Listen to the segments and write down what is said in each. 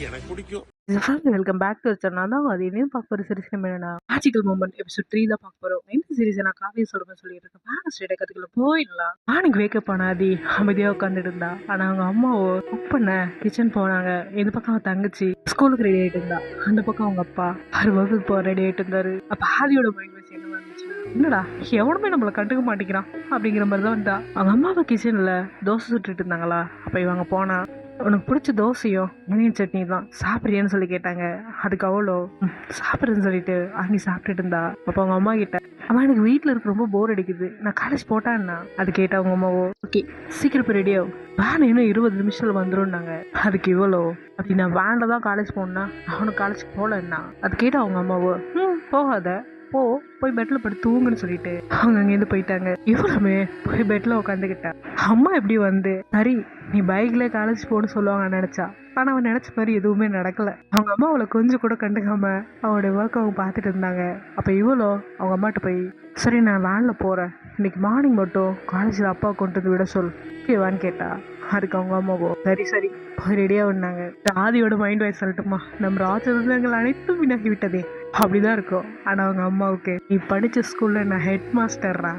எனக்கு பிடிக்கும். Welcome back to channel. தான் அது என்னையும் பார்க்க போகிற சீரிஸ் நம்ம என்னன்னா மேஜிக்கல் மூமெண்ட் எபிசோட் 3 தான் பார்க்க போகிறோம். இந்த சீரிஸ் நான் காவிய சொல்லுவேன் சொல்லிட்டு இருக்கேன். வேற ஸ்டேட்டை கற்றுக்கல போயிடலாம். மார்னிங் வேக்கப் பண்ண ஆதி அமைதியாக உட்காந்துட்டு இருந்தா. ஆனால் அவங்க அம்மாவோ குக் பண்ண கிச்சன் போனாங்க. இந்த பக்கம் அவன் தங்கச்சி ஸ்கூலுக்கு ரெடி ஆகிட்டு இருந்தா. அந்த பக்கம் அவங்க அப்பா 6 வகுப்பு போக ரெடி ஆகிட்டு இருந்தாரு. அப்போ ஆதியோட மைண்ட் வாய்ஸ் என்ன வந்துச்சு, என்னடா எவனுமே நம்மளை கண்டுக்க மாட்டேங்கிறான் அப்படிங்கிற மாதிரி தான் வந்தா. அவங்க அம்மாவை கிச்சனில் தோசை சுட்டுட்டு இருந்தாங்களா. அப்போ இவங்க போனா உனக்கு பிடிச்ச தோசையும் ஆனியன் சட்னி தான் சாப்பிட்றியான்னு சொல்லி கேட்டாங்க. அதுக்கு அவ்வளோ சாப்பிட்றேன்னு சொல்லிட்டு வாங்கி சாப்பிட்டுட்டு இருந்தா. அப்போ அவங்க அம்மா கிட்ட, அம்மா எனக்கு வீட்டில் இருக்க ரொம்ப போர் அடிக்குது, நான் காலேஜ் போட்டான்னா. அது கேட்ட அவங்க அம்மாவோ, ஓகே சீக்கிரம் போய் ரெடியோ, வேன் இன்னும் 20 நிமிஷத்துல வந்துரும்னாங்க. அதுக்கு இவ்வளோ அப்படி நான் வேன்ல தான் காலேஜ் போனா அவனுக்கு காலேஜ் போகலன்னா. அது கேட்ட அவங்க அம்மாவோ, போகாத போய் பெட்ல படுத்து தூங்குன்னு சொல்லிட்டு அவங்க அங்கேருந்து போயிட்டாங்க. இவ்வளவுமே போய் பெட்ல உட்காந்துக்கிட்டா. அம்மா எப்படி வந்து சரி நீ பைக்ல காலேஜ் போன்னு சொல்லுவாங்க நினைச்சா. ஆனா அவன் நினைச்ச மாதிரி எதுவுமே நடக்கல. அவங்க அம்மா அவளை கொஞ்சம் கூட கண்டுக்காம அவனுடைய ஒர்க் அவங்க பார்த்துட்டு இருந்தாங்க. அப்ப இவ்வளோ அவங்க அம்மாட்ட போய், சரி நான் வேன்ல போறேன், இன்னைக்கு மார்னிங் மட்டும் காலேஜில் அப்பா கொண்டு வந்து விட சொல், ஓகேவான்னு கேட்டா. அதுக்கு அவங்க அம்மாவோ சரி போய் ரெடியா வந்தாங்க. ஆதியோட மைண்ட் வாய்ஸ் சொல்லட்டுமா, நம்ம ராஜதந்திரங்கள் அனைத்தும் வினாகி விட்டதே அப்படிதான் இருக்கும். ஆனா அவங்க அம்மாவுக்கு, நீ படிச்ச ஸ்கூல்ல நான் ஹெட் மாஸ்டர்ரா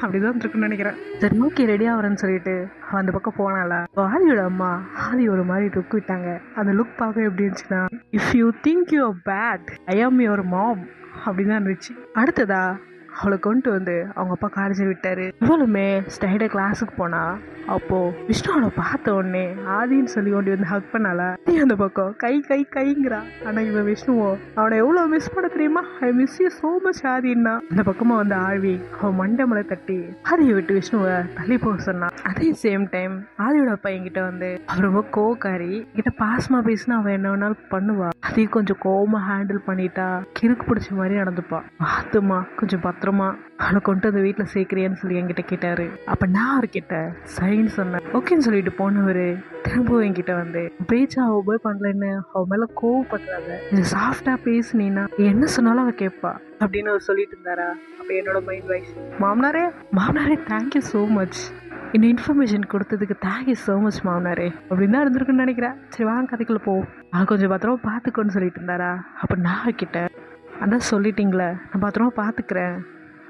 அப்படிதான் இருக்குன்னு நினைக்கிறேன். சரி ஓகே ரெடியா வரேன்னு சொல்லிட்டு அந்த பக்கம் போனால. ஆதியோட அம்மா ஆதி ஒரு மாதிரி லுக் விட்டாங்க. அந்த லுக் பார்க்க எப்படி இருந்துச்சுன்னா, if you think you are bad I am your மாம் அப்படிதான் இருந்துச்சு. அடுத்ததா அவளை கொண்டு வந்து அவங்க அப்பா காலேஜில் விட்டாரு. இவளுமே ஸ்டைடா கிளாஸுக்கு போனா. அப்போ விஷ்ணு அவளை பார்த்த உடனே ஆதின்னு சொல்லி கொண்டு வந்து ஹக் பண்ணால. அந்த பக்கம் கைங்கிறா. ஆனா இவன் விஷ்ணுவோ அவனை எவ்வளவு மிஸ் பண்ண தெரியுமா, I miss you so much ஆதின்னா. அந்த பக்கமா வந்து ஆழ்வி அவன் மண்டை மலை தட்டி ஆதியை விட்டு விஷ்ணுவை தள்ளி போக சொன்னான். அதே சேம் டைம் ஆதியோட அப்பா என்கிட்ட வந்து அவர் ரொம்ப கோவக்காரி, என்கிட்ட பாசமா பேசினா அவன் என்ன வேணாலும் பண்ணுவா, அதையும் கொஞ்சம் கோவமா ஹேண்டில் பண்ணிட்டா கிறுக்கு பிடிச்ச மாதிரி நடந்துப்பா, பார்த்துமா கொஞ்சம் பத்திரமா அவனை கொண்டு வந்து வீட்டில் சேர்க்கிறியான்னு சொல்லி என்கிட்ட கேட்டாரு. அப்ப நான் அவர்கிட்ட சரின்னு சொன்னேன். ஓகேன்னு சொல்லிட்டு போனவரு திரும்பவும் என்கிட்ட வந்து பேச்சா அவ போய் பண்ணலன்னு அவ மேல கோவப்படுறாங்க, கொஞ்சம் சாஃப்டா பேசுனீன்னா என்ன சொன்னாலும் அவ கேட்பா அப்படின்னு அவர் சொல்லிட்டு இருந்தாரா. அப்ப என்னோட மைண்ட் வாய்ஸ், மாமனாரே தேங்க்யூ ஸோ மச், இந்த இன்ஃபர்மேஷன் கொடுத்ததுக்கு தேங்க்யூ ஸோ மச் மாமனாரே அப்படின்னு தான் இருந்திருக்குன்னு நினைக்கிறேன். சரி வாங்க கதைக்குள்ள போ, நான் கொஞ்சம் பத்திரமா பார்த்துக்கோன்னு சொல்லிட்டு இருந்தாரா. அப்போ நான் கிட்ட, அதான் சொல்லிட்டீங்களே நான் பத்திரமா பார்த்துக்கிறேன்,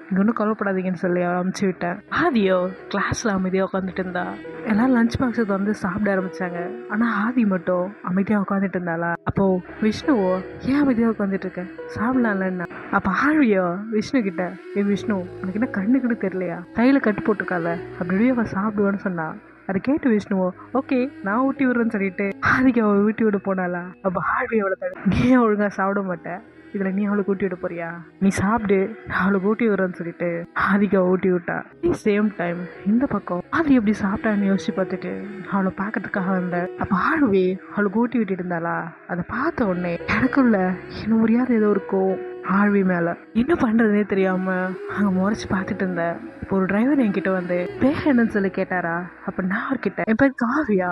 இங்கே ஒன்றும் கவலைப்படாதீங்கன்னு சொல்லி அவளை அமுச்சு விட்டேன். ஆதியோ கிளாஸில் அமைதியாக உட்காந்துட்டு இருந்தா. எல்லாரும் லஞ்ச் பாக்ஸை வந்து சாப்பிட ஆரம்பித்தாங்க. ஆனால் ஆதி மட்டும் அமைதியாக உட்காந்துட்டு இருந்தாளா. அப்போது விஷ்ணுவோ, ஏன் அமைதியாக உட்காந்துட்டு இருக்க, சாப்பிடலாம்லன்னா. அப்போ ஆழ்வியோ விஷ்ணு கிட்ட, விஷ்ணு உனக்கு என்ன கண்ணுக்கிட்டு தெரியலையா, கையில் கட்டு போட்டிருக்கால அப்படியே அவள் சாப்பிடுவான்னு சொன்னா. அதை கேட்டு விஷ்ணுவோ, ஓகே நான் ஊட்டி விடுறேன்னு சொல்லிட்டு ஆதிக்கு அவள் ஊட்டி விட போனாளா. அப்போ ஆழ்வி அவளை தடு, நீ ஒழுங்காக சாப்பிட மாட்டேன், இதில் நீ அவளை ஊட்டி விட போறியா, நீ சாப்பிடு நான் அவளை ஊட்டி விடுறேன்னு சொல்லிட்டு ஆதிக்கு அவள் ஊட்டி விட்டா. சேம் டைம் இந்த பக்கம் ஆதி எப்படி சாப்பிட்டான்னு யோசிச்சு பார்த்துட்டு அவளை பார்க்கறதுக்காக வந்த. அப்போ ஆழ்வி அவளுக்கு ஊட்டி விட்டுட்டு இருந்தாளா. அதை பார்த்த உடனே எனக்குள்ள என்ன முடியாத ஏதோ இருக்கும் ஆழ்வி மேல. என்ன பண்றதுனே தெரியாம அங்க முறைச்சு பார்த்துட்டு இருந்தேன். இப்போ ஒரு டிரைவர் என்கிட்ட வந்து பேர் என்னன்னு சொல்லி கேட்டாரா. அப்ப நான் அவர்கிட்ட, என் பேர் காவியா,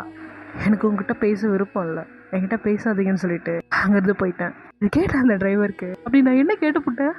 எனக்கு உங்ககிட்ட பேச விருப்பம் இல்லை, என்கிட்ட பேசாதீங்கன்னு சொல்லிட்டு அங்கிருந்து போயிட்டேன். இது கேட்ட அந்த டிரைவருக்கு, அப்படி நான் என்ன கேட்டுப்பட்டேன்,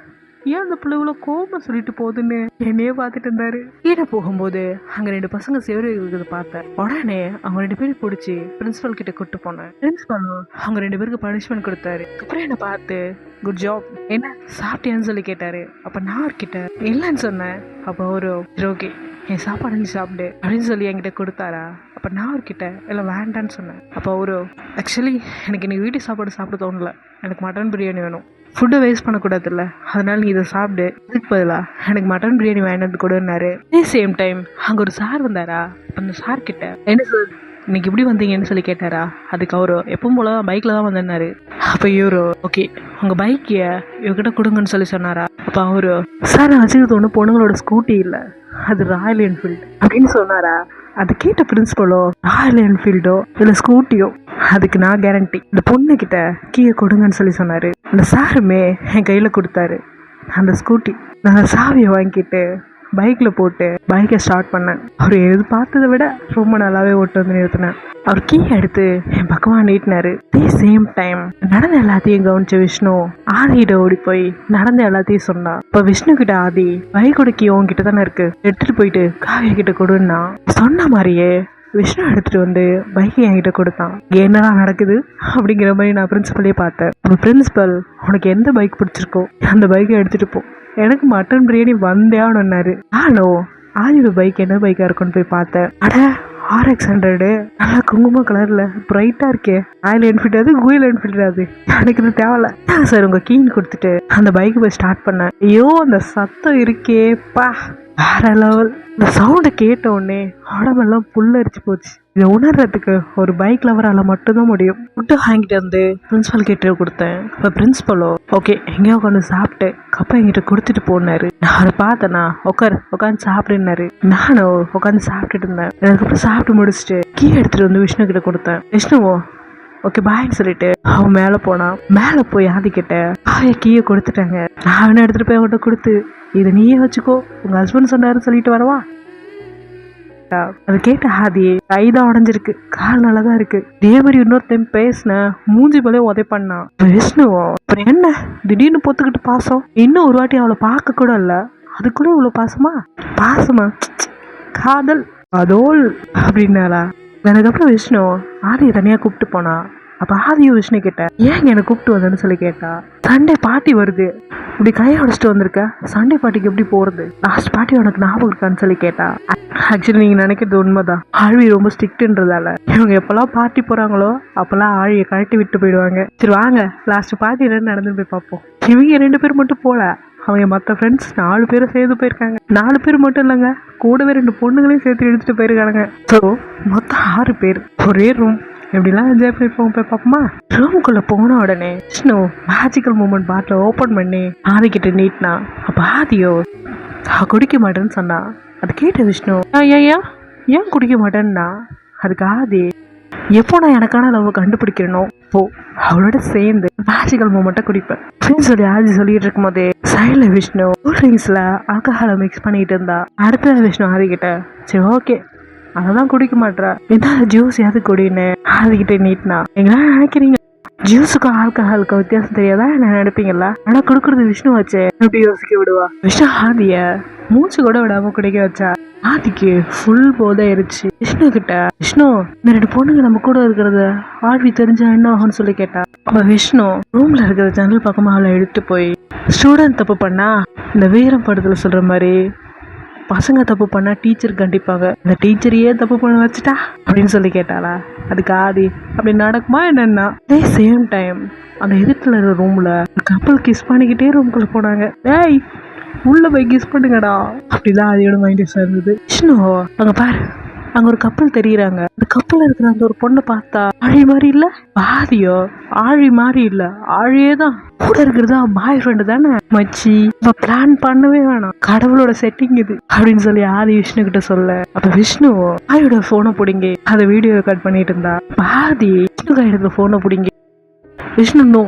ஏன் அந்த பிள்ளை இவ்வளோ கோபமா சொல்லிட்டு போகுதுன்னு என்னையே பார்த்துட்டு இருந்தாரு. கீழே போகும்போது அங்க 2 பசங்க சேவரி இருக்கிறத பார்த்தேன். உடனே அவங்க 2 பேரும் பிடிச்சி பிரின்சிபல் கிட்ட கூட்டு போனேன். பிரின்சிபலும் அவங்க 2 பேருக்கு பனிஷ்மெண்ட் கொடுத்தாரு. அப்புறம் என்னை பார்த்து குட் ஜாப், என்ன சாப்பிட்டியான்னு சொல்லி கேட்டாரு. அப்ப நான் அவர்கிட்ட இல்லைன்னு சொன்னேன். அப்போ அவரு ஓகே என் சாப்பாடு நீ சாப்பிடு அப்படின்னு சொல்லி என்கிட்ட கொடுத்தாரா. அப்போ நான் அவர்கிட்ட இல்லை வேண்டான்னு சொன்னேன். அப்போ அவரு, ஆக்சுவலி எனக்கு இன்னைக்கு வீட்டு சாப்பாடு சாப்பிட தோணல, எனக்கு மட்டன் பிரியாணி வேணும், ஃபுட்டை வேஸ்ட் பண்ணக்கூடாதுல்ல, அதனால நீ இதை சாப்பிடு, இதுக்கு பதிலாக எனக்கு மட்டன் பிரியாணி வேணும்னு கொடுன்னாரு. அதே சேம் டைம் அங்கே ஒரு சார் வந்தாரா. அந்த சார் கிட்ட, என்ன சார் இன்னைக்கு இப்படி வந்தீங்கன்னு சொல்லி கேட்டாரா. அதுக்கு அவரு எப்பவும் போல பைக்கில் தான் வந்தேன்னாரு. அப்போ இவரு, ஓகே உங்கள் பைக்கிய இவகிட்ட கொடுங்கன்னு சொல்லி சொன்னாரா. அப்போ அவரு, சார் நான் வச்சுக்கிறது ஒன்று பொண்ணுங்களோட ஸ்கூட்டி இல்லை, அது ராயல் என்ஃபீல்டு அப்படின்னு சொன்னாரா. அது கேட்ட பிரின்சிபலோ, ராயல் என்ஃபீல்டோ இல்லை ஸ்கூட்டியோ அதுக்கு நான் கேரண்டி, இந்த பொண்ணு கிட்ட கீழே கொடுங்கன்னு சொல்லி சொன்னாரு. அந்த சாருமே என் கையில் கொடுத்தாரு அந்த ஸ்கூட்டி. நான் சாவியை வாங்கிட்டு பைக்கில் போட்டு பைக்கை ஸ்டார்ட் பண்ணேன். அவர் எதிர்பார்த்ததை விட ரொம்ப நல்லாவே ஓட்டு வந்து நிறுத்தினேன். அவர் கீ எடுத்து என் பக்கமாக நீட்டினாரு. அதே சேம் டைம் நடந்த எல்லாத்தையும் கவனிச்ச விஷ்ணு ஆதியிட ஓடி போய் நடந்த எல்லாத்தையும் சொன்னா. இப்போ விஷ்ணு கிட்ட ஆதி பைக்கோட கீ உன்கிட்ட தானே இருக்கு, எடுத்துட்டு போயிட்டு காவிய கிட்ட கொடுன்னா சொன்ன மாதிரியே விஷ்ணு எடுத்துட்டு வந்து பைக்கை என்கிட்ட கொடுத்தான். என்னடா நடக்குது அப்படிங்கிற மாதிரி நான் பிரின்சிபலே பார்த்தேன். பிரின்சிபல், உனக்கு எந்த பைக் பிடிச்சிருக்கோ அந்த பைக்கை எடுத்துட்டு போ, எனக்கு மட்டன் பிரியாணி வந்தேன்னு. நானும் ஆதியோட பைக் என்ன பைக்கா இருக்குன்னு போய் பார்த்தேன். அட, RX 100 நல்லா குங்கும கலர்ல பிரைட்டா இருக்கே. ராயல் என்ஃபீல்டு அது, குயில் என்ஃபீல்டு அது, எனக்கு இது தேவையில்ல சார். உங்க கீன் கொடுத்துட்டு அந்த பைக்கு போய் ஸ்டார்ட் பண்ணேன். ஐயோ, அந்த சத்தம் இருக்கேப்பா, வேற லெவல். இந்த சவுண்டை கேட்ட உடனே உடம்பெல்லாம் புல்லரிச்சு போச்சு. இதை உணர்றதுக்கு ஒரு பைக் லவரால மட்டும்தான் முடியும். ஃபுட்டு வாங்கிட்டு வந்து பிரின்சிபல் கிட்ட கொடுத்தேன். இப்போ பிரின்சிபலோ ஓகே எங்கேயோ உட்காந்து சாப்பிட்டு கப்பை என்கிட்ட கொடுத்துட்டு போனாரு. நான் அவரை பார்த்தேன்னா உட்காந்து சாப்பிடுனாரு. நானும் உட்காந்து சாப்பிட்டுட்டு இருந்தேன். அதுக்கப்புறம் சாப்பிட்டு முடிச்சுட்டு கீ எடுத்துட்டு வந்து விஷ்ணு கிட்ட கொடுத்தேன். விஷ்ணுவோ ஓகே பாய்ன்னு சொல்லிட்டு அவன் மேலே போனான். மேலே போய் ஆதிக்கிட்ட கீயை கொடுத்துட்டாங்க. நான் வேணா எடுத்துட்டு போய் அவன்கிட்ட கொடுத்து, இதை நீயே வச்சுக்கோ, உங்க ஹஸ்பண்ட் சொன்னாருன்னு சொல்லிட்டு வரவா. அது கேட்ட ஆதி கைதான் உடஞ்சிருக்கு, கால் நல்லாதான் இருக்கு. இதே மாதிரி இன்னொரு டைம் பேசின மூஞ்சி போலே உதைப்பண்ணான். விஷ்ணுவும் அப்புறம் என்ன திடீர்னு பொத்துக்கிட்டு பாசம், இன்னும் ஒரு வாட்டி அவளை பார்க்க கூட இல்ல, அதுக்குள்ள இவ்வளவு பாசமா காதல் அதோல் அப்படின்னாலா. அதுக்கப்புறம் விஷ்ணு ஆதியை தனியா கூப்பிட்டு போனா. அப்ப ஆதியும் விஷ்ணு கிட்ட ஏங்க என்னை கூப்பிட்டு வந்தேன்னு சொல்லி கேட்டா. சண்டே பார்ட்டி வருது, இப்படி கையை உடச்சிட்டு வந்திருக்க, சண்டே பார்ட்டிக்கு எப்படி போறது, லாஸ்ட் பார்ட்டி உனக்கு ஞாபகம் இருக்கான்னு சொல்லி கேட்டா. ஆக்சுவலி நீங்க நினைக்கிறது உண்மைதான், ஆழ்வி ரொம்ப ஸ்ட்ரிக்ட்ன்றதால இவங்க எப்பெல்லாம் பார்ட்டி போறாங்களோ அப்பெல்லாம் ஆழியை கழட்டி விட்டு போயிடுவாங்க. சரி வாங்க லாஸ்ட் பார்ட்டி என்னன்னு நடந்து போய் பார்ப்போம். இவங்க 2 பேர் மட்டும் போல, அவங்க மற்ற ஃப்ரெண்ட்ஸ் 4 பேரும் சேர்ந்து போயிருக்காங்க. 4 பேர் மட்டும் இல்லைங்க, கூடவே 2 பொண்ணுங்களையும் சேர்த்து எடுத்துட்டு போயிருக்காங்க. ஸோ மொத்தம் 6 பேர் ஒரே ரூம். எப்படிலாம் என்ஜாய் பண்ணிப்போம் போய் பார்ப்போமா. ரூமுக்குள்ள போன உடனே Vishnu magical moment bottle open பண்ணி ஆதிக்கிட்ட நீட்னா. அப்போ ஆதியோ குடிக்க மாட்டேன்னு சொன்னா. அது கேட்ட விஷ்ணு ஏன் குடிக்க மாட்டேன்னா, அதுக்கு ஆதி எப்போ நான் எனக்கான லவ் கண்டுபிடிக்கிறனோ போ அவளோட சேர்ந்து மேஜிக்கல் மூமெண்ட்டை குடிப்பேன் அப்படின்னு சொல்லி ஆதி சொல்லிட்டு இருக்கும் போதே சைட்ல விஷ்ணு கூல்ட்ரிங்க்ஸ்ல ஆல்கஹாலை மிக்ஸ் பண்ணிட்டு இருந்தா. அடுத்த விஷ்ணு ஆதிக்கிட்ட சரி ஓகே அதெல்லாம் குடிக்க மாட்டா, இதான் ஜூஸ் எது குடின்னு ஆதிக்கிட்ட நீட்னா. எங்களாம் நினைக்கிறீங்க ஜூஸுக்கும் ஆல்கஹாலுக்கும் வித்தியாசம் தெரியாதா என்ன நினைப்பீங்களா? ஆனா கொடுக்கறது விஷ்ணு வச்சு எப்படி யோசிக்க விடுவா. விஷ்ணு ஆதிய மூச்சு கூட விடாம குடிக்க வச்சா. ஆதிக்கு ஃபுல் போதாயிருச்சு. விஷ்ணு கிட்ட விஷ்ணு இந்த 2 பொண்ணுங்க நம்ம கூட இருக்கிறத ஆழ்வி தெரிஞ்சா என்ன ஆகும்னு சொல்லி கேட்டா. அப்ப விஷ்ணு ரூம்ல இருக்கிற ஜன்னல் பக்கமா அவளை எடுத்து போய் ஸ்டூடெண்ட் தப்பு பண்ணா இந்த வீரம் படத்துல சொல்ற மாதிரி பசங்க தப்பு பண்ணா டீச்சர் கண்டிப்பாங்க, இந்த டீச்சரையே தப்பு பண்ண வச்சுட்டா அப்படின்னு சொல்லி கேட்டாளா. அதுக்கு ஆதி அப்படி நடக்குமா என்னன்னா. அதே சேம் டைம் அந்த எதிர்த்துல இருக்கிற ரூம்ல கப்பல் கிஸ் பண்ணிக்கிட்டே ரூம்குள்ள போனாங்க. டேய் உள்ள போய் கிஸ் பண்ணுங்கடா அப்படிதான் ஆதியோட மைண்ட் இருந்தது. விஷ்ணு அங்க பாரு, அங்க ஒரு கப்பல் தெரியுறாங்க. அந்த கப்பல் இருக்கிற அந்த ஒரு பொண்ணை பார்த்தா ஆழி மாதிரி இல்ல, ஆதியோ ஆழி மாதிரி இல்ல, ஆழியே தான். கூட இருக்கிறது பாய் ஃப்ரெண்டு தானே மச்சி, பிளான் பண்ணவே வேணாம், கடவுளோட செட்டிங் இது அப்படின்னு சொல்லி ஆதி விஷ்ணு கிட்ட சொல்ல. அப்ப விஷ்ணு ஆயோட போனை பிடிங்கி அதை வீடியோ ரெக்கார்ட் பண்ணிட்டு இருந்தா. ஆதி விஷ்ணு கையில போனை பிடிங்கி விஷ்ணு நோ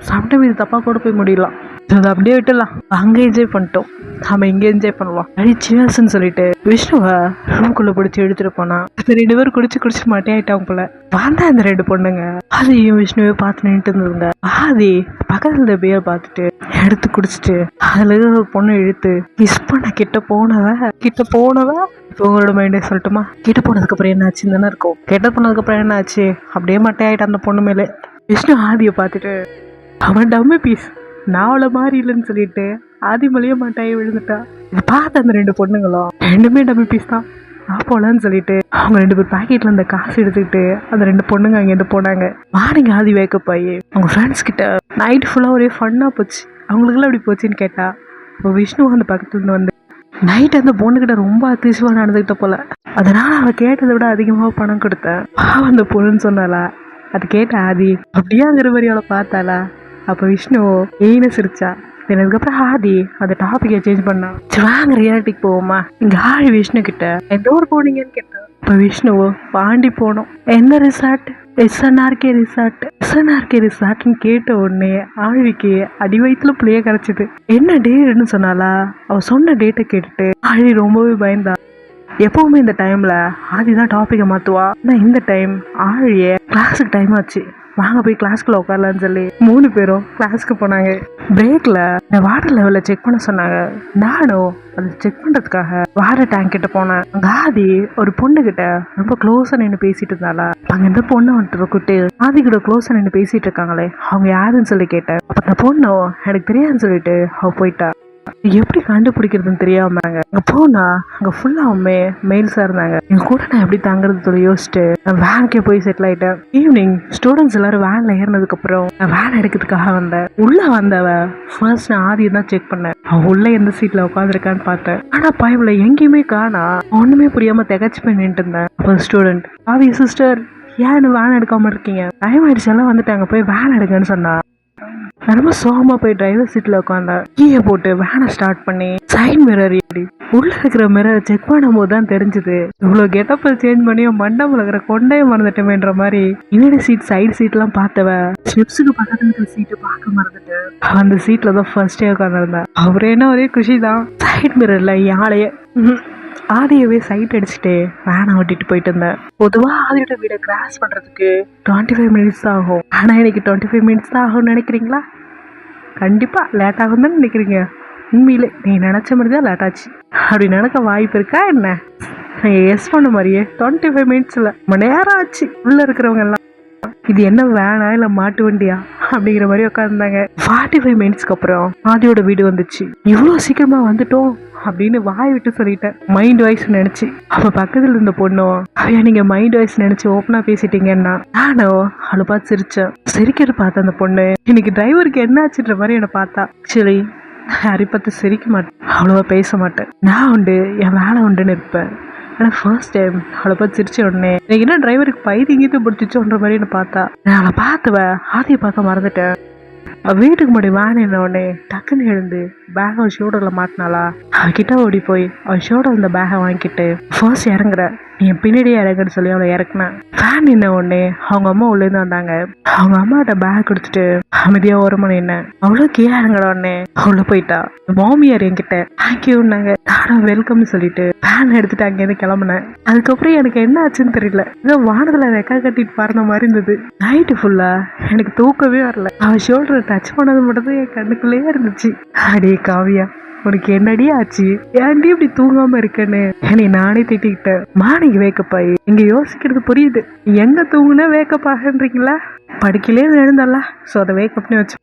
சம்டைம் இது தப்பா கூட போய் முடியலாம், அதை அப்படியே விட்டுலாம், அங்க என்ஜாய் பண்ணிட்டோம், நாம இங்க என்ஜாய் பண்ணலாம் அடிச்சுன்னு சொல்லிட்டு விஷ்ணுவை ரூம்குள்ள பிடிச்சி எடுத்துட்டு போனா. இந்த 2 பேரும் குடிச்சு மாட்டேன் போல. வந்தா இந்த 2 பொண்ணுங்க ஆதியும் விஷ்ணுவே பார்த்து நின்றுட்டு இருந்ததுங்க. ஆதி பக்கத்துல பேர் பார்த்துட்டு எடுத்து குடிச்சிட்டு அதுல ஒரு பொண்ணு இழுத்து கிஸ் பண்ண கிட்ட போனவ இப்போ உங்களோட மைண்டே சொல்லட்டுமா. கிட்ட போனதுக்கு அப்புறம் என்ன ஆச்சுன்னு தானே இருக்கும். கிட்ட போனதுக்கு அப்புறம் என்ன ஆச்சு, அப்படியே மட்டையாயிட்டு அந்த பொண்ணு மேலே. விஷ்ணு ஆதியை பார்த்துட்டு அவன் டம்மி பீஸ் நான் அவளை மாறி இல்லைன்னு சொல்லிட்டு ஆதி மலையே மாட்டாயே விழுந்துட்டா. இதை பார்த்த அந்த 2 பொண்ணுங்களும் 2மே டம்மி பீஸ் தான் நான் போலான்னு சொல்லிட்டு அவங்க 2 பேர் பாக்கெட்ல இருந்த காசு எடுத்துக்கிட்டு அந்த 2 பொண்ணுங்க அங்கேருந்து போனாங்க. மார்னிங் ஆதி வேக்கப் ஆகி அவங்க ஃப்ரெண்ட்ஸ் கிட்ட நைட் ஃபுல்லாக ஒரே ஃபன்னா போச்சு, அவங்களுக்குலாம் எப்படி போச்சுன்னு கேட்டா. இப்போ விஷ்ணு அந்த பக்கத்துல இருந்து வந்து நைட் அந்த பொண்ணுகிட்ட ரொம்ப அதிசயமா நடந்துகிட்ட போல, அதனால அவள் கேட்டதை விட அதிகமாக பணம் கொடுத்தேன் அந்த பொண்ணுன்னு சொன்னாலா. அது கேட்ட ஆதி அப்படியாங்கிற மாதிரி அவளை பார்த்தாளா. அப்போ விஷ்ணு ஏன்னு சிரிச்சா. அதுக்கப்புறம் ஆதி அந்த டாபிக்கை சேஞ்ச் பண்ணா. வாங்க ரியாலிட்டிக்கு போவோமா, இங்க ஆழி விஷ்ணு கிட்ட எந்த ஊர் போனீங்கன்னு கேட்டா. இப்போ விஷ்ணுவோ பாண்டி போனோம். என்ன ரிசார்ட், SNRK ரிசார்ட்னு கேட்ட உடனே ஆழிக்கு அடி வயிற்றுல புளிய கரைச்சிது. என்ன டேட்னு சொன்னாலா. அவ சொன்ன டேட்டை கேட்டுட்டு ஆழி ரொம்பவே பயந்தா. எப்பவுமே இந்த டைம்ல ஆதி தான் டாபிக்கை மாத்துவா. ஆனா இந்த டைம் ஆழிய கிளாஸுக்கு டைம் ஆச்சு, வாங்க போய் கிளாஸ்க்குள்ள உட்காரலான்னு சொல்லி 3 பேரும் கிளாஸ்க்கு போனாங்க. பிரேக்ல இந்த வாட்டர் லெவல செக் பண்ண சொன்னாங்க. நானும் அதை செக் பண்றதுக்காக வாட்டர் டேங்க் கிட்ட போனேன். அங்க ஆதி ஒரு பொண்ணு கிட்ட ரொம்ப க்ளோஸா நின்று பேசிட்டு இருந்தாளா. அங்க இந்த பொண்ணு வந்துட்டு கூட்டு ஆதி கூட க்ளோஸா நின்று பேசிட்டு இருக்காங்களே, அவங்க யாருன்னு சொல்லி கேட்டேன். அப்ப அந்த பொண்ணு எனக்கு தெரியாதுன்னு சொல்லிட்டு அவ போயிட்டா. எப்படி கண்டுபிடிக்கிறதுன்னு தெரியாம அங்க போனா அங்க ஃபுல்லாவுமே மெயில்ஸா இருந்தாங்க. எங்க கூட நான் எப்படி தங்குறது சொல்லி யோசிச்சுட்டு நான் வேனுக்கே போய் செட்டில் ஆயிட்டேன். ஈவினிங் ஸ்டூடெண்ட்ஸ் எல்லாரும் வேன்ல ஏறினதுக்கு அப்புறம் நான் வேன் எடுக்கிறதுக்காக வந்தேன். உள்ள வந்தவ ஃபர்ஸ்ட் நான் ஆதியை தான் செக் பண்ணேன். அவன் உள்ள எந்த சீட்ல உட்காந்துருக்கான்னு பார்த்தேன். ஆனா பயவுல எங்கேயுமே காணா. ஒண்ணுமே புரியாம திகச்சு போய் நின்று இருந்தேன். அப்போ ஸ்டூடெண்ட், ஆதி சிஸ்டர் ஏன்னு வேன் எடுக்காம இருக்கீங்க, டைம் ஆயிடுச்சு எல்லாம் வந்துட்டாங்க, போய் வேன் எடுங்கன்னு சொன்னா. ரொம்ப சோகமா போய் டிரைவர் சீட்ல உட்காந்தா. கீயை போட்டு வேனை ஸ்டார்ட் பண்ணி சைட் மிரர் ஏறி உள்ள இருக்கிற மிரர் செக் பண்ணும் போது தான் தெரிஞ்சது இவ்வளவு கெட்டப்ப சேஞ்ச் பண்ணி மண்டபம் இருக்கிற கொண்டையை மறந்துட்டோமேன்ற மாதிரி. இன்னொரு சீட் சைடு சீட் எல்லாம் பார்த்தவ ஸ்டெப்ஸுக்கு பக்கத்துல இருக்கிற சீட்டு பார்க்க மறந்துட்டு அந்த சீட்ல தான் ஃபர்ஸ்டே உட்காந்துருந்தா. அவரே என்ன ஒரே குஷி தான். சைட் மிரர்ல யாழைய ஆதியவே சைட் அடிச்சுட்டு வேனை ஓட்டிட்டு போயிட்டு இருந்தேன். பொதுவா ஆதியோட வீடை கிராஸ் பண்றதுக்கு 25 மினிட்ஸ் தான் ஆகும். ஆனா எனக்கு 25 மினிட்ஸ் தான் ஆகும்னு நினைக்கிறீங்களா? கண்டிப்பா லேட் ஆகும் தான் நினைக்கிறீங்க. உண்மையிலே நீ நினைச்ச மாதிரி தான் லேட் ஆச்சு. அப்படி நடக்க வாய்ப்பு இருக்கா என்ன? எஸ் பண்ண மாதிரியே 25 மினிட்ஸ்ல மணி நேரம் ஆச்சு. உள்ள இருக்கிறவங்க எல்லாம் இது என்ன வேணா இல்ல மாட்டு வண்டியா அப்படிங்கிற மாதிரி உட்காந்துருந்தாங்க. 45 மினிட்ஸ்க்கு அப்புறம் ஆதியோட வீடு வந்துச்சு. இவ்வளவு சீக்கிரமா வந்துட்டோம் அப்படின்னு வாய் விட்டு சொல்லிட்டேன். மைண்ட் வாய்ஸ் நினைச்சு அவ பக்கத்துல இருந்த பொண்ணும் அவையா நீங்க மைண்ட் வாய்ஸ் நினைச்சு ஓப்பனா பேசிட்டீங்கன்னா நானும் அவளை பார்த்து சிரிச்சேன். சிரிக்கிறது பார்த்த அந்த பொண்ணு இன்னைக்கு டிரைவருக்கு என்ன ஆச்சுன்ற மாதிரி என்னை பார்த்தா. ஆக்சுவலி யாரை பார்த்து சிரிக்க மாட்டேன், அவ்வளவா பேச மாட்டேன். நான் உண்டு என் வேலை உண்டுன்னு இருப்பேன். ஆனால் ஃபர்ஸ்ட் டைம் அவளை பார்த்து சிரிச்ச உடனே எனக்கு என்ன டிரைவருக்கு பைத்தியங்கிட்டு பிடிச்சிச்சோன்ற மாதிரி என்ன பார்த்தா. நான் அவளை பார்த்துவேன் ஆதியை பார்க்க மறந்துட்டேன். வீட்டுக்கு முன்னாடி வேன் என்ன உடனே டக்குன்னு எழுந்து பேக் அவன் ஷோல்டர்ல மாட்டினாளா. அவகிட்ட ஓடி போய் அவன் ஷோல்டர் இந்த பேகை வாங்கிட்டு ஃபர்ஸ்ட் இறங்குற நீ என் பின்னாடியே இறங்குன்னு சொல்லி அவளை இறக்குனேன். ஃபேன் நின்ன உடனே அவங்க அம்மா உள்ளேருந்து வந்தாங்க. அவங்க அம்மாட்ட பேக் கொடுத்துட்டு அமைதியா ஓரமா நின்ன. அவ்வளோ கீழே இறங்குற உடனே அவ்வளோ போயிட்டா. மாமியார் என்கிட்ட தேங்க்யூன்னாங்க. நானும் வெல்கம்னு சொல்லிட்டு ஃபேன் எடுத்துட்டு அங்கேருந்து கிளம்புனேன். அதுக்கப்புறம் எனக்கு என்ன ஆச்சுன்னு தெரியல. ஏதோ வானத்துல ரெக்கா கட்டிட்டு பறந்த மாதிரி இருந்தது. நைட்டு ஃபுல்லா எனக்கு தூக்கவே வரல. அவன் ஷோல்டரை டச் பண்ணது மட்டும் தான் என் கண்ணுக்குள்ளேயே இருந்துச்சு. அடே காவியா, உனக்கு என்னடி ஆச்சு, ஏன்டி இப்படி தூங்காம இருக்கேன்னு என்னை நானே திட்டிக்கிட்டேன். மார்னிங் வேக்கப் ஆகி இங்க யோசிக்கிறது புரியுது. எங்க தூங்குனா வேக்கப் ஆகுன்றீங்களா? படிக்கலே எழுந்தல்ல, ஸோ அதை வேக்கப்னு வச்சு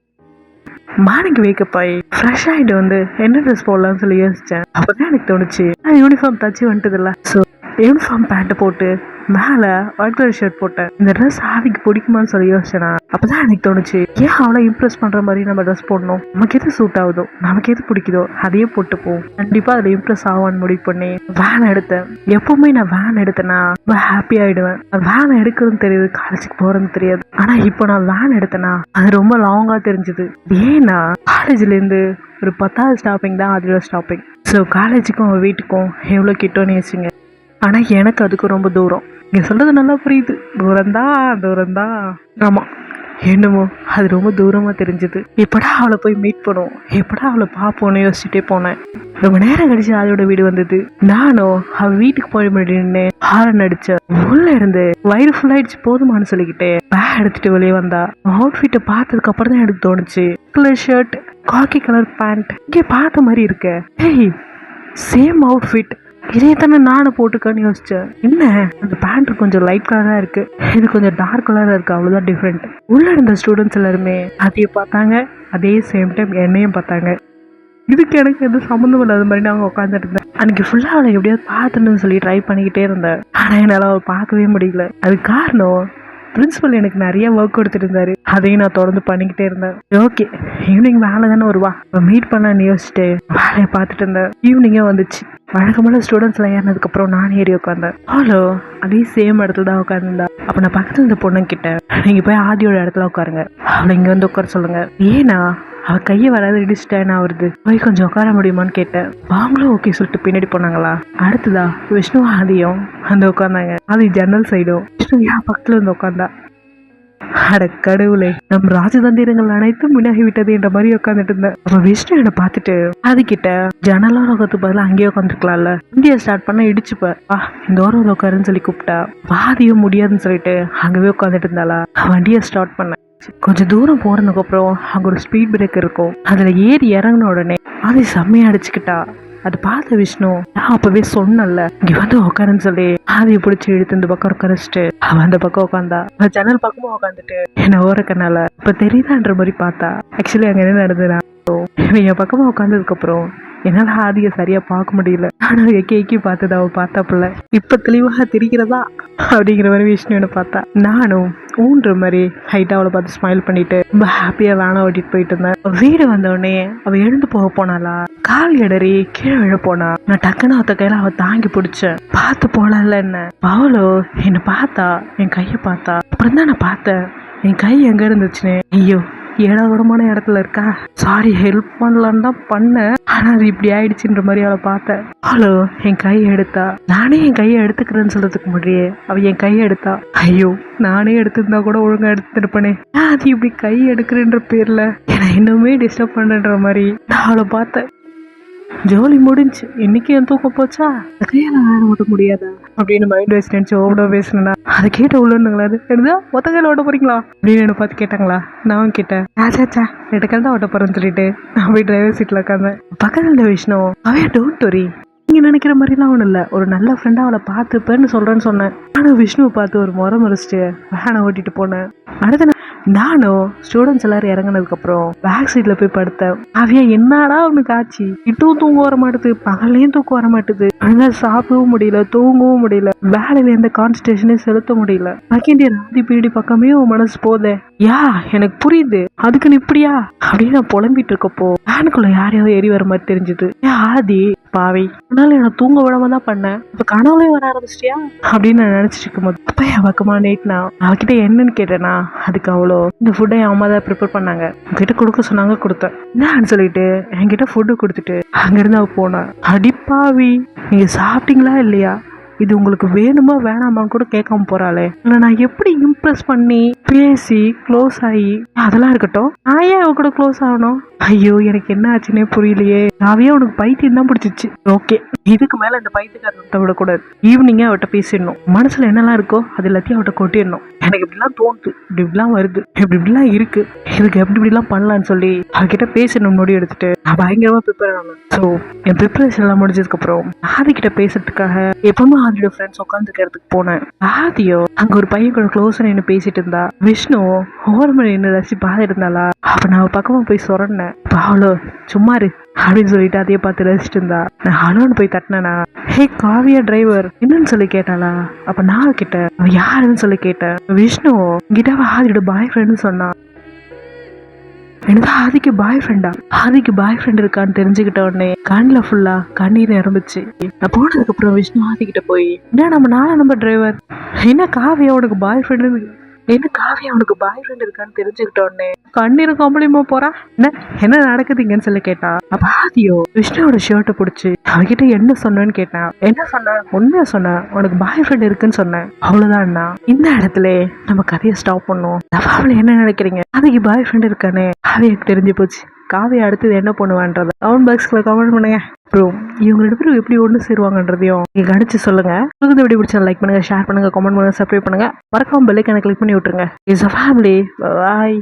மார்னிங் வேக்கப் ஆகி ஃப்ரெஷ் ஆகிட்டு வந்து என்ன ட்ரெஸ் போடலாம்னு சொல்லி யோசிச்சேன். அப்போதான் எனக்கு தோணுச்சு நான் யூனிஃபார்ம் தச்சு வந்துட்டதில்ல. ஸோ யூனிஃபார்ம் பேண்ட் போட்டு மேல ஒயிட் கலர் ஷர்ட் போட்டேன். இந்த ட்ரெஸ் ஆதிக்கு பிடிக்குமான்னு சொல்லி யோசிச்சேனா. அப்பதான் எனக்கு தோணுச்சு ஏன் அவளை இம்ப்ரெஸ் பண்ற மாதிரி நம்ம ட்ரெஸ் போடணும், நமக்கு எது சூட் ஆகுதோ நமக்கு எது பிடிக்குதோ அதையே போட்டுப்போம், கண்டிப்பா அதுல இம்ப்ரெஸ் ஆவான்னு முடிவு பண்ணி வேன் எடுத்தேன். எப்பவுமே நான் வேன் எடுத்தேன்னா ரொம்ப ஹாப்பி ஆயிடுவேன். வேன் எடுக்கிறதுன்னு தெரியுது, காலேஜுக்கு போறதுன்னு தெரியாது. ஆனா இப்போ நான் வேன் எடுத்தேன்னா அது ரொம்ப லாங்கா தெரிஞ்சது. ஏன்னா காலேஜ்ல இருந்து ஒரு 10வது ஸ்டாப்பிங் தான் அதோட ஸ்டாப்பிங். ஸோ காலேஜுக்கும் அவன் வீட்டுக்கும் எவ்வளோ கிட்டோன்னு யோசிச்சுங்க. ஆனா எனக்கு அதுக்கு ரொம்ப தூரம். நீங்க சொல்றது நல்லா புரியுது, தூரம்தான். ஆமா, என்னமோ அது ரொம்ப தூரமா தெரிஞ்சது. எப்படா அவளை போய் மீட் பண்ணுவோம், எப்படா அவளை பார்ப்போன்னு யோசிச்சுட்டே போனேன். ரொம்ப நேரம் கழிச்சு அதோட வீடு வந்தது. நானும் அவ வீட்டுக்கு போய் நின்று ஹாரன் அடிச்சேன். உள்ள இருந்து வயிறு ஃபுல் ஆயிடுச்சு போதுமானு சொல்லிக்கிட்டே பேக் எடுத்துட்டு வெளியே வந்தா. அவுட்ஃபிட்டை பார்த்ததுக்கு அப்புறம் தான் எனக்கு தோணுச்சு கலர் ஷர்ட் காக்கி கலர் பேண்ட் இங்கே பார்த்த மாதிரி இருக்க. ஏய், சேம் அவுட்ஃபிட், இதே தானே நானும் போட்டுக்கான்னு யோசிச்சேன். என்ன அந்த பேண்ட் கொஞ்சம் லைட் கலரா இருக்கு, இது கொஞ்சம் டார்க் கலரா இருக்கு, அவ்வளவுதான் டிஃப்ரெண்ட். உள்ள இருந்த ஸ்டூடெண்ட்ஸ் எல்லாருமே அதையே பார்த்தாங்க, அதே சேம் டைம் என்னையும் பார்த்தாங்க. இதுக்கு எனக்கு எதுவும் சம்மந்தம் இல்லாத மாதிரி நான் உட்காந்துட்டு இருந்தேன். அன்னைக்கு ஃபுல்லா அவளை எப்படியாவது பார்த்துன்னு சொல்லி ட்ரை பண்ணிக்கிட்டே இருந்தேன். ஆனா என்னால அவளை பார்க்கவே முடியல. அது காரணம் பிரின்சிபல் எனக்கு நிறைய ஒர்க் கொடுத்துட்டு இருந்தாரு. அதையும் நான் தொடர்ந்து பண்ணிக்கிட்டே இருந்தேன். ஓகே, ஈவினிங் வேலை தானே வருவா, மீட் பண்ணலான்னு யோசிச்சுட்டு வேலையை பார்த்துட்டு இருந்தேன். ஈவினிங்கே வந்துச்சு. வழக்கமான ஸ்டூடெண்ட்ஸ் எல்லாம் ஏறினதுக்கு அப்புறம் நான் ஏறி உட்காந்தேன். ஹலோ, அதே சேம் இடத்துல தான் உட்காந்துருந்தா. அப்ப நான் பக்கத்துல இருந்த பொண்ணு கிட்ட நீங்க போய் ஆதியோட இடத்துல உட்காருங்க, அவளை இங்க வந்து உட்கார சொல்லுங்க. ஏன்னா அவ கையை வராது இடிச்சுட்டேன் வருது, போய் கொஞ்சம் உட்கார முடியுமான்னு கேட்டேன். அவங்களும் ஓகே சொல்லிட்டு பின்னாடி போனாங்களா. அடுத்ததா விஷ்ணு ஆதியும் வந்து உட்காந்தாங்க. ஆதி ஜன்னல் சைடும், விஷ்ணு என் பக்கத்துல வந்து உட்காந்தா. அட கடவுளே, நம் ராஜதந்திரங்கள் அனைத்தும் வினாகி விட்டது என்ற மாதிரி உட்காந்துட்டு இருந்தேன். அப்ப விஷ்ணு என்னை பார்த்துட்டு அதுகிட்ட ஜன்னலோர உட்காந்து பதில் அங்கேயே உட்காந்துருக்கலாம்ல, இந்தியா ஸ்டார்ட் பண்ண இடிச்சுப்ப இந்த ஓரம் உட்காருன்னு சொல்லி கூப்பிட்டா. வாதியும் முடியாதுன்னு சொல்லிட்டு அங்கவே உட்காந்துட்டு இருந்தாளா. வண்டியை ஸ்டார்ட் பண்ண கொஞ்சம் தூரம் போறதுக்கு அப்புறம் அங்க ஒரு ஸ்பீட் பிரேக் இருக்கும். அதுல ஏறி இறங்கின உடனே ஆதி செம்மையா அடிச்சுக்கிட்டா. அது பார்த்த விஷ்ணு, நான் அப்பவே சொன்னல இங்க வந்து உட்காருன்னு சொல்லி ஆதியை பிடிச்சி இழுத்து இந்த பக்கம் உட்காரச்சிட்டு அவன் அந்த பக்கம் உட்காந்தா. அவன் ஜன்னல் பக்கமா உட்காந்துட்டு என்ன ஓரக்கனால இப்ப தெரியுதான்ற மாதிரி பார்த்தா. ஆக்சுவலி அங்க என்ன நடந்ததுன்னா, இவன் என் பக்கமா உட்காந்ததுக்கு அப்புறம் என்னால ஆதிய சரியா பார்க்க முடியல. ஆனா எக்கி பார்த்தது அவ பார்த்தாப்புல இப்ப தெளிவாக தெரிகிறதா அப்படிங்கிற மாதிரி விஷ்ணு என்ன பார்த்தா. நானும் ஊன்ற மாதிரி ஹைட்டா அவளை பார்த்து ஸ்மைல் பண்ணிட்டு ரொம்ப ஹாப்பியா வேணா ஓட்டிட்டு போயிட்டு இருந்தேன். வீடு வந்த உடனே அவ எழுந்து போக போனாளா, கால் இடறி கீழே விழ போனா. நான் டக்குன்னு அவத்த கையில அவ தாங்கி பிடிச்சேன். பார்த்து போலாம்ல என்ன. அவளோ என்ன பார்த்தா, என் கைய பார்த்தா. அப்புறம் தான் நான் பார்த்தேன் என் கை எங்க இருந்துச்சுன்னு. ஐயோ ஏடாவிடமான இடத்துல இருக்கா. சாரி, ஹெல்ப் பண்ணலான்னு தான் பண்ணேன், ஆனா அது இப்படி ஆயிடுச்சுன்ற மாதிரி அவளை பார்த்தேன். அவளோ என் கையை எடுத்தா. நானே என் கையை எடுத்துக்கிறேன்னு சொல்றதுக்கு முன்னாடியே அவ என் கையை எடுத்தா. ஐயோ, நானே எடுத்திருந்தா கூட ஒழுங்கா எடுத்துருப்பேனே. அது இப்படி கை எடுக்கிறேன்ற பேர்ல என்னை இன்னுமே டிஸ்டர்ப் பண்ணுன்ற மாதிரி நான் அவளை பார்த்தேன். ஜோலி முடிஞ்சு இன்னைக்கு என் தூக்கம் போச்சா, கையால வேற ஓட்ட முடியாதா அப்படின்னு மைண்ட் வைஸ் நினைச்சு ஓட பேசினா. அதை கேட்ட உள்ளுங்களா, எடுதா ஒத்த கையில ஓட்ட போறீங்களா அப்படின்னு என்ன பார்த்து கேட்டாங்களா. நான் கேட்டேன், ஆச்சாச்சா ரெண்டு கையில் தான் ஓட்ட போறேன்னு சொல்லிட்டு நான் போய் டிரைவர் சீட்ல உட்காந்தேன். பக்கத்துல இருந்த விஷ்ணு, அவையா டோன்ட் வரி, நீங்க நினைக்கிற மாதிரிலாம் ஒன்றும் இல்லை, ஒரு நல்ல ஃப்ரெண்டா அவளை பார்த்துப்பேன்னு சொல்றேன்னு சொன்னேன். ஆனா விஷ்ணுவை பார்த்து ஒரு முறை மறைச்சிட்டு வேனை ஓட்டிட்டு போனேன். அடுத்த நானும் ஸ்டூடெண்ட்ஸ் எல்லாரும் இறங்கினதுக்கு அப்புறம் பேக் சீட்ல போய் படுத்தேன். அவையா என்னடா அவனுக்கு ஆச்சு, இட்டும் தூங்க வர மாட்டுது, பகல்லையும் தூக்கம் வர மாட்டுது, அதனால சாப்பிடவும் முடியல, தூங்கவும் முடியல, வேலையில எந்த கான்சன்ட்ரேஷனையும் செலுத்த முடியல. செகண்ட் இயர் ஆதி பீரியட் பக்கமே உன் மனசு போதே. யா எனக்கு புரியுது, அதுக்கு நீ இப்படியா அப்படின்னு நான் புலம்பிட்டு இருக்கப்போ வேனுக்குள்ள யாரையாவது ஏறி வர மாதிரி தெரிஞ்சது. ஏன் ஆதி பாவை, அதனால என்ன தூங்க விடாம தான் பண்ணேன், இப்ப கனவுலயே வர ஆரம்பிச்சிட்டியா அப்படின்னு நான் நினைச்சிட்டு இருக்கும் போது அப்ப என் பக்கமா நேட்னா அவகிட்ட என்னன்னு கேட்டேனா. அதுக்கு அவ்வளோ இந்த ஃபுட்டை என் அம்மா தான் ப்ரிப்பேர் பண்ணாங்க, உங்ககிட்ட கொடுக்க சொன்னாங்க, கொடுத்தேன் என்னன்னு சொல்லிட்டு என்கிட்ட ஃபுட்டு கொடுத்துட்டு அங்கிருந்து அவ போனா. அடிப்பாவி, நீங்க சாப்பிட்டீங்களா இல்லையா, இது உங்களுக்கு வேணுமா வேணாமான்னு கூட கேட்காம போறாளே, நான் எப்படி இம்ப்ரெஸ் பண்ணி பேசி க்ளோஸ் ஆகி. அதெல்லாம் இருக்கட்டும், நான் ஏன் அவ கூட க்ளோஸ் ஆகணும். ஐயோ எனக்கு என்ன ஆச்சுன்னே புரியலையே. நாவே உனக்கு பைத்தியம் தான் பிடிச்சிச்சு. ஓகே, இதுக்கு மேல இந்த பைத்தியக்காரத்தை விடக்கூடாது. ஈவினிங்கா அவட்ட பேசிடணும், மனசுல என்னெல்லாம் இருக்கோ அது எல்லாத்தையும் அவட்ட கொட்டிடணும். எனக்கு இப்படிலாம் தோணுது, இப்படிலாம் வருது, இப்படிலாம் இருக்கு, இதுக்கு இப்படிலாம் பண்ணலான்னு சொல்லி அவகிட்ட பேசணும். நோடி எடுத்துட்டு நான் பயங்கரமா ப்ரிப்பேர் ஆனேன். ஸோ என் ப்ரிப்பரேஷன் எல்லாம் முடிஞ்சதுக்கு அப்புறம் ஆதி கிட்ட பேசுறதுக்காக எப்பவுமே ஆதியோட ஃப்ரெண்ட்ஸ் உட்காந்துக்கிறதுக்கு போனேன். ஆதியோ அங்க ஒரு பையன் கூட க்ளோஸ் நின்று பேசிட்டு இருந்தா. விஷ்ணு ஓரமணி என்ன ரசி பார்த்துட்டு இருந்தாளா. அப்ப நான் பக்கமா போய் சொரன்னேன். அவ்வளோ சும்மா இரு அப்படின்னு சொல்லிட்டு அதையே பார்த்து ரசிச்சுட்டு இருந்தா. நான் ஹலோன்னு போய் தட்டினேனா, ஹே காவியா டிரைவர் என்னன்னு சொல்லி கேட்டாளா. அப்ப நான் கிட்ட அவன் யாருன்னு சொல்லி கேட்டேன். விஷ்ணு கிட்ட ஆதியோட பாய் ஃப்ரெண்டுன்னு சொன்னான். என்னதான் ஆதிக்கு பாய் ஃப்ரெண்டா, ஆதிக்கு பாய் ஃப்ரெண்ட் இருக்கான்னு தெரிஞ்சுக்கிட்ட உடனே கண்ணில் ஃபுல்லா கண்ணீர் நிரம்பிச்சு. நான் போனதுக்கு அப்புறம் விஷ்ணு ஆதிக்கிட்ட போய், என்ன நம்ம நம்பர் டிரைவர், என்ன காவியா உனக்கு பாய் ஃப்ரெண்டு, என்ன காவியா உனக்கு பாய் ஃப்ரெண்ட் இருக்கான்னு தெரிஞ்சுக்கிட்ட உடனே கண்ணீர் கம்பளியுமா போறா, என்ன நடக்குதுங்கன்னு சொல்லி கேட்டா. அப்ப ஆதியோ விஷ்ணுவோட ஷர்ட்டை பிடிச்சி அவகிட்ட என்ன சொன்னேன்னு கேட்டான். என்ன சொன்ன, உண்மையா சொன்ன, உனக்கு பாய் ஃப்ரெண்ட் இருக்குன்னு சொன்னேன், அவ்வளவுதான்னா. இந்த இடத்துல நம்ம கதையை ஸ்டாப் பண்ணுவோம். அவளை என்ன நினைக்கிறீங்க, அதுக்கு பாய் ஃப்ரெண்ட் இருக்கானே காவியாக்கு தெரிஞ்சு போச்சு. காவியா அடுத்தது என்ன பண்ணுவான்றத கமெண்ட் பாக்ஸ்ல கமெண்ட் பண்ணுங்க. அப்புறம் இவங்க ரெண்டு பேரும் எப்படி ஒன்று சேருவாங்கன்றதையும் நீங்க கணிச்சு சொல்லுங்க. உங்களுக்கு வீடியோ பிடிச்சா லைக் பண்ணுங்க, ஷேர் பண்ணுங்க, கமெண்ட் பண்ணுங்க, சப்ஸ்கிரைப் பண்ணுங்க, மறக்காம பெல் ஐகானை கிளிக் பண்ணி விட்டுருங்க. Is a family. பாய்.